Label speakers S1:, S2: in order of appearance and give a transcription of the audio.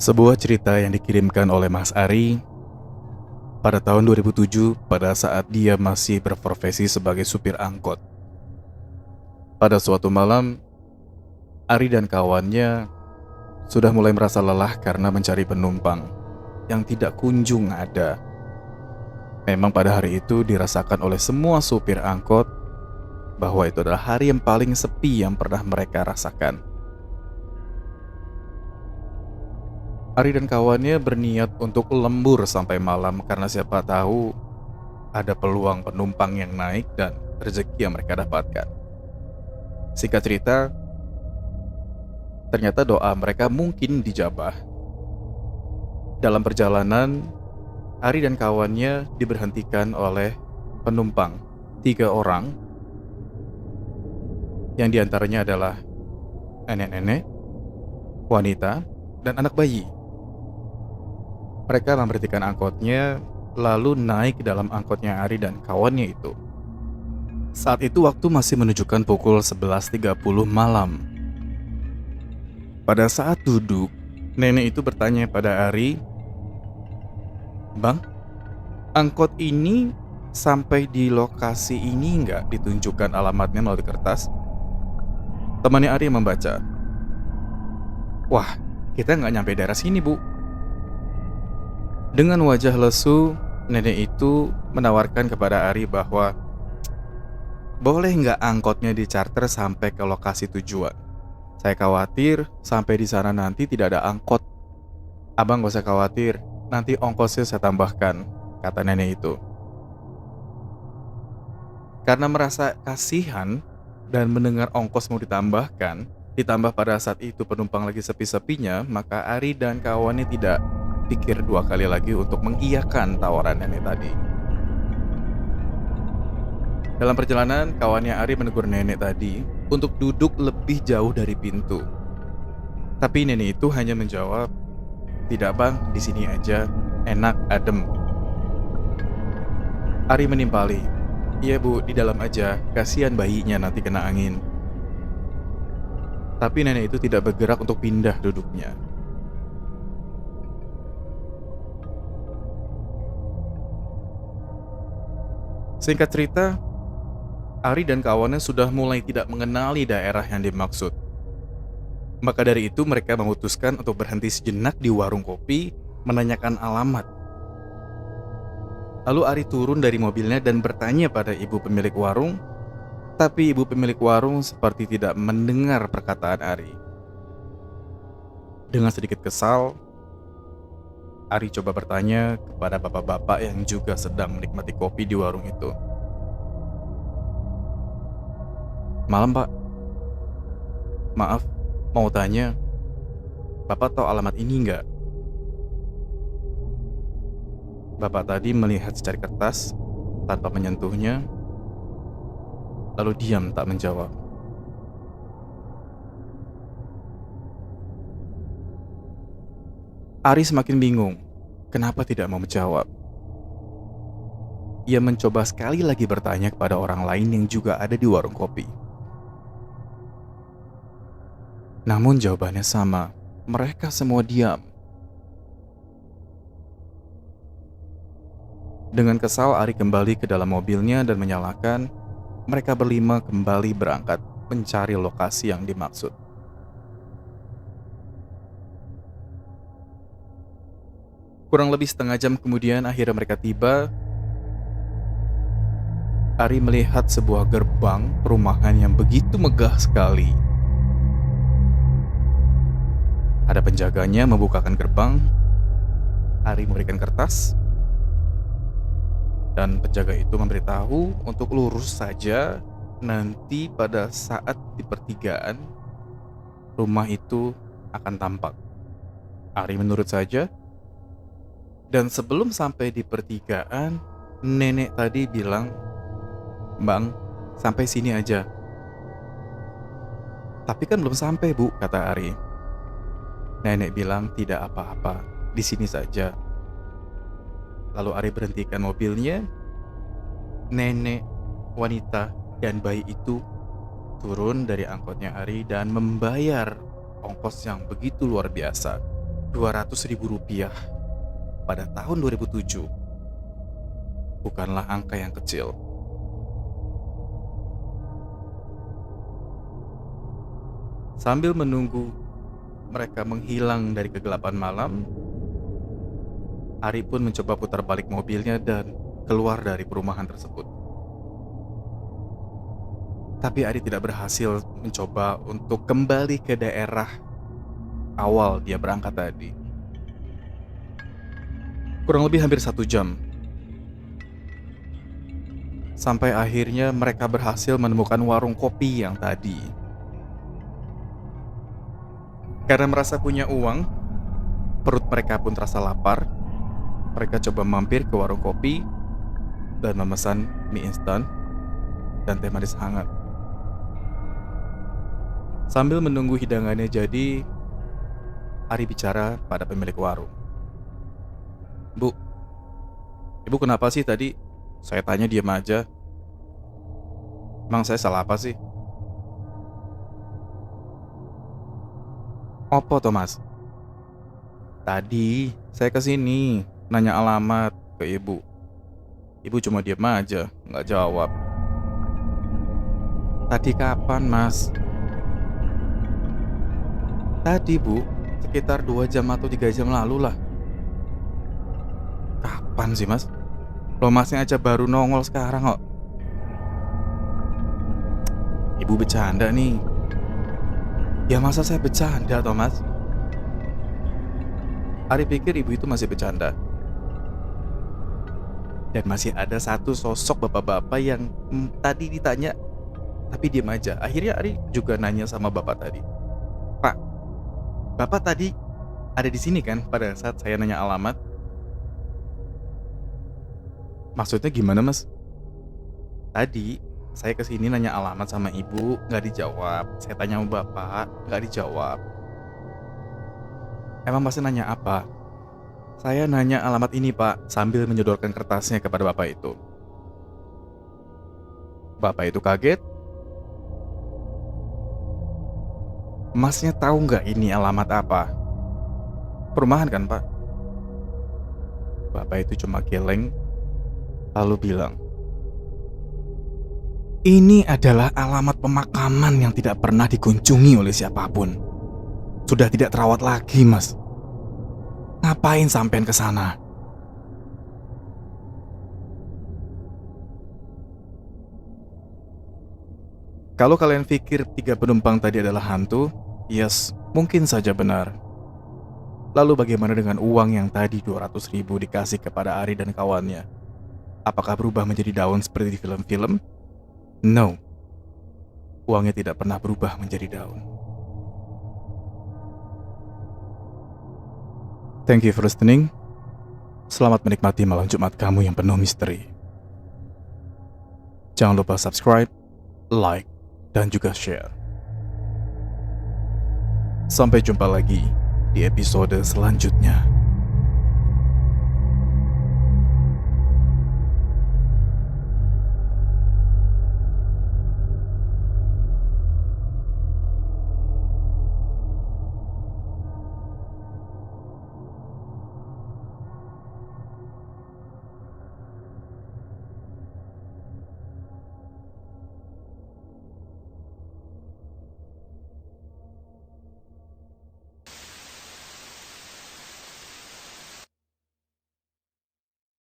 S1: Sebuah cerita yang dikirimkan oleh Mas Ari pada tahun 2007 pada saat dia masih berprofesi sebagai supir angkot. Pada suatu malam, Ari dan kawannya sudah mulai merasa lelah karena mencari penumpang yang tidak kunjung ada. Memang pada hari itu dirasakan oleh semua supir angkot bahwa itu adalah hari yang paling sepi yang pernah mereka rasakan. Ari dan kawannya berniat untuk lembur sampai malam karena siapa tahu ada peluang penumpang yang naik dan rezeki yang mereka dapatkan. Singkat cerita, ternyata doa mereka mungkin dijabah. Dalam perjalanan, Ari dan kawannya diberhentikan oleh penumpang, 3 orang, yang diantaranya adalah nenek-nenek, wanita, dan anak bayi. Mereka memberhentikan angkotnya, lalu naik ke dalam angkotnya Ari dan kawannya itu. Saat itu waktu masih menunjukkan pukul 11.30 malam. Pada saat duduk, nenek itu bertanya pada Ari, "Bang, angkot ini sampai di lokasi ini nggak ditunjukkan alamatnya melalui kertas?" Temannya Ari yang membaca, "Wah, kita nggak nyampe daerah sini, Bu." Dengan wajah lesu, nenek itu menawarkan kepada Ari bahwa boleh nggak angkotnya dicarter sampai ke lokasi tujuan. Saya khawatir sampai di sana nanti tidak ada angkot. Abang gak usah khawatir, nanti ongkosnya saya tambahkan, kata nenek itu. Karena merasa kasihan dan mendengar ongkos mau ditambahkan, ditambah pada saat itu penumpang lagi sepi-sepinya, maka Ari dan kawannya tidak pikir 2 kali lagi untuk mengiyakan tawaran nenek tadi. Dalam perjalanan, kawannya Ari menegur nenek tadi untuk duduk lebih jauh dari pintu. Tapi nenek itu hanya menjawab, "Tidak bang, di sini aja, enak, adem." Ari menimpali, "Iya Bu, di dalam aja, kasihan bayinya nanti kena angin." Tapi nenek itu tidak bergerak untuk pindah duduknya. Singkat cerita, Ari dan kawannya sudah mulai tidak mengenali daerah yang dimaksud. Maka dari itu mereka memutuskan untuk berhenti sejenak di warung kopi, menanyakan alamat. Lalu Ari turun dari mobilnya dan bertanya pada ibu pemilik warung, tapi ibu pemilik warung seperti tidak mendengar perkataan Ari. Dengan sedikit kesal, Ari coba bertanya kepada bapak-bapak yang juga sedang menikmati kopi di warung itu. "Malam Pak, maaf, mau tanya, Bapak tahu alamat ini nggak?" Bapak tadi melihat secari kertas tanpa menyentuhnya, lalu diam tak menjawab. Ari semakin bingung, kenapa tidak mau menjawab. Ia mencoba sekali lagi bertanya kepada orang lain yang juga ada di warung kopi. Namun jawabannya sama, mereka semua diam. Dengan kesal, Ari kembali ke dalam mobilnya dan menyalakan. Mereka berlima kembali berangkat mencari lokasi yang dimaksud. Kurang lebih setengah jam kemudian akhirnya mereka tiba. Ari melihat sebuah gerbang perumahan yang begitu megah sekali. Ada penjaganya membukakan gerbang. Ari memberikan kertas, dan penjaga itu memberitahu untuk lurus saja. Nanti pada saat di pertigaan, rumah itu akan tampak. Ari menurut saja. Dan sebelum sampai di pertigaan, nenek tadi bilang, "Bang, sampai sini aja." "Tapi kan belum sampai Bu," kata Ari. Nenek bilang, "Tidak apa-apa, di sini saja." Lalu Ari berhentikan mobilnya. Nenek, wanita, dan bayi itu turun dari angkotnya Ari dan membayar ongkos yang begitu luar biasa. Rp200.000 pada tahun 2007 bukanlah angka yang kecil. Sambil menunggu mereka menghilang dari kegelapan malam, Ari pun mencoba putar balik mobilnya dan keluar dari perumahan tersebut. Tapi Ari tidak berhasil mencoba untuk kembali ke daerah awal dia berangkat tadi. Kurang lebih hampir 1 jam. Sampai akhirnya mereka berhasil menemukan warung kopi yang tadi. Karena merasa punya uang, perut mereka pun terasa lapar. Mereka coba mampir ke warung kopi dan memesan mie instan dan teh manis hangat. Sambil menunggu hidangannya jadi, Ari bicara pada pemilik warung. "Bu, ibu kenapa sih tadi? Saya tanya diam aja. Emang saya salah apa sih?" "Opo toh mas? Tadi saya kesini nanya alamat ke ibu. Ibu cuma diam aja, nggak jawab." "Tadi kapan mas?" "Tadi bu, sekitar 2 jam atau 3 jam lalu lah." "Kapan sih mas? Lo masnya aja baru nongol sekarang kok." "Ibu bercanda nih." "Ya masa saya bercanda toh mas?" Ari pikir ibu itu masih bercanda. Dan masih ada satu sosok bapak-bapak yang tadi ditanya tapi diam aja. Akhirnya Ari juga nanya sama bapak tadi. "Pak, bapak tadi ada di sini kan pada saat saya nanya alamat?" "Maksudnya gimana mas?" "Tadi saya kesini nanya alamat sama ibu, nggak dijawab. Saya tanya sama bapak, nggak dijawab." "Emang masnya nanya apa?" "Saya nanya alamat ini pak," sambil menyodorkan kertasnya kepada bapak itu. Bapak itu kaget. "Masnya tahu nggak ini alamat apa?" "Perumahan kan pak?" Bapak itu cuma geleng, lalu bilang, "Ini adalah alamat pemakaman yang tidak pernah dikunjungi oleh siapapun. Sudah tidak terawat lagi mas. Ngapain sampean ke sana?" Kalau kalian pikir 3 penumpang tadi adalah hantu, yes, mungkin saja benar. Lalu bagaimana dengan uang yang tadi 200.000 dikasih kepada Ari dan kawannya? Apakah berubah menjadi daun seperti di film-film? No, uangnya tidak pernah berubah menjadi daun. Thank you for listening. Selamat menikmati malam Jumat kamu yang penuh misteri. Jangan lupa subscribe, like, dan juga share. Sampai jumpa lagi di episode selanjutnya.